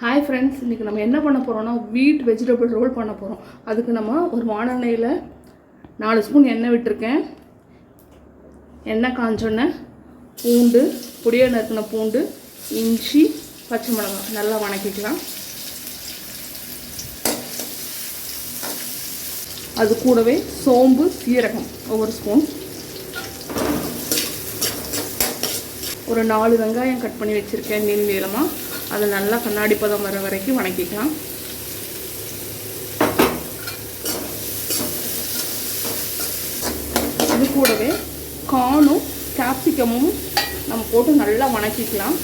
Hi friends, இன்றைக்கி நம்ம என்ன பண்ண போகிறோம்னா வீட் வெஜிடபிள் ரோல் பண்ண போகிறோம். அதுக்கு நம்ம ஒரு வானெண்ணெயில் 4 ஸ்பூன் எண்ணெய் விட்டுருக்கேன். எண்ணெய் காஞ்சோன்னே பூண்டு, பொடியாக நறுக்கின பூண்டு, இஞ்சி, பச்சை மிளகாய் நல்லா வணக்கிக்கலாம். அது கூடவே சோம்பு, சீரகம் ஒவ்வொரு ஸ்பூன், ஒரு 4 வெங்காயம் கட் பண்ணி வச்சுருக்கேன் நீளமாக. அதை நல்லா கண்ணாடி பதம் வர வரைக்கும் வணக்கிக்கலாம். இது கூடவே கார்னும் கேப்சிகமும் நம்ம போட்டு நல்லா வணக்கிக்கலாம்.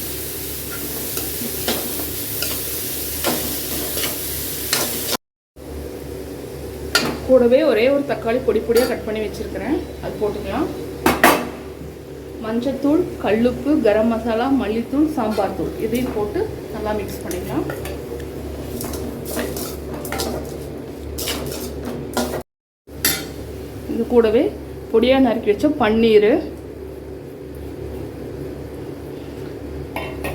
கூடவே ஒரே ஒரு தக்காளி பொடி பொடியாக கட் பண்ணி வச்சுருக்கிறேன், அது போட்டுக்கலாம். மஞ்சத்தூள், கல்லுப்பு, கரம் மசாலா, மல்லித்தூள், சாம்பார் தூள் இதையும் போட்டு நல்லா மிக்ஸ் பண்ணிக்கலாம். இது கூடவே பொடியாக நறுக்கி வச்ச பன்னீர்,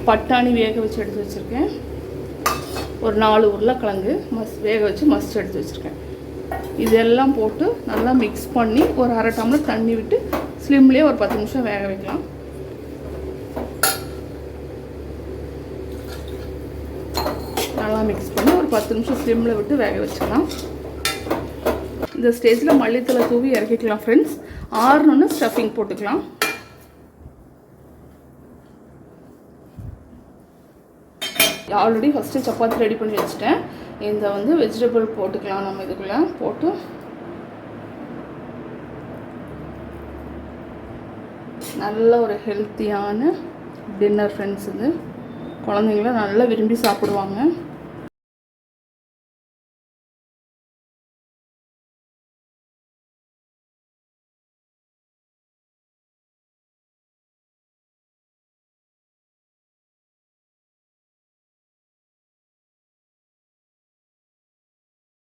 பட்டாணி வேக வச்சு எடுத்து வச்சுருக்கேன், ஒரு 4 உருளைக்கிழங்கு வேக வச்சு மசிச்சு எடுத்து வச்சுருக்கேன். இதெல்லாம் போட்டு நல்லா மிக்ஸ் பண்ணி ஒரு 1/2 டம்ளர் தண்ணி விட்டு ஸ்லிம்லேயே ஒரு 10 நிமிஷம் வேக வைக்கலாம். நல்லா மிக்ஸ் பண்ணி ஒரு 10 நிமிஷம் ஸ்லிம்மில் விட்டு வேக வச்சுக்கலாம். இந்த ஸ்டேஜில் மல்லித்தலை தூவி இறக்கிக்கலாம் ஃப்ரெண்ட்ஸ். ஆறணுன்னு ஸ்டஃபிங் போட்டுக்கலாம். ஆல்ரெடி ஃபஸ்ட்டு சப்பாத்தி ரெடி பண்ணி வச்சுட்டேன். இந்த வெஜிடபிள் போட்டுக்கலாம். நம்ம இதுக்குள்ளே போட்டு நல்ல ஒரு ஹெல்த்தியான டின்னர் ஃப்ரெண்ட்ஸ். இது குழந்தைங்கள நல்லா விரும்பி சாப்பிடுவாங்க.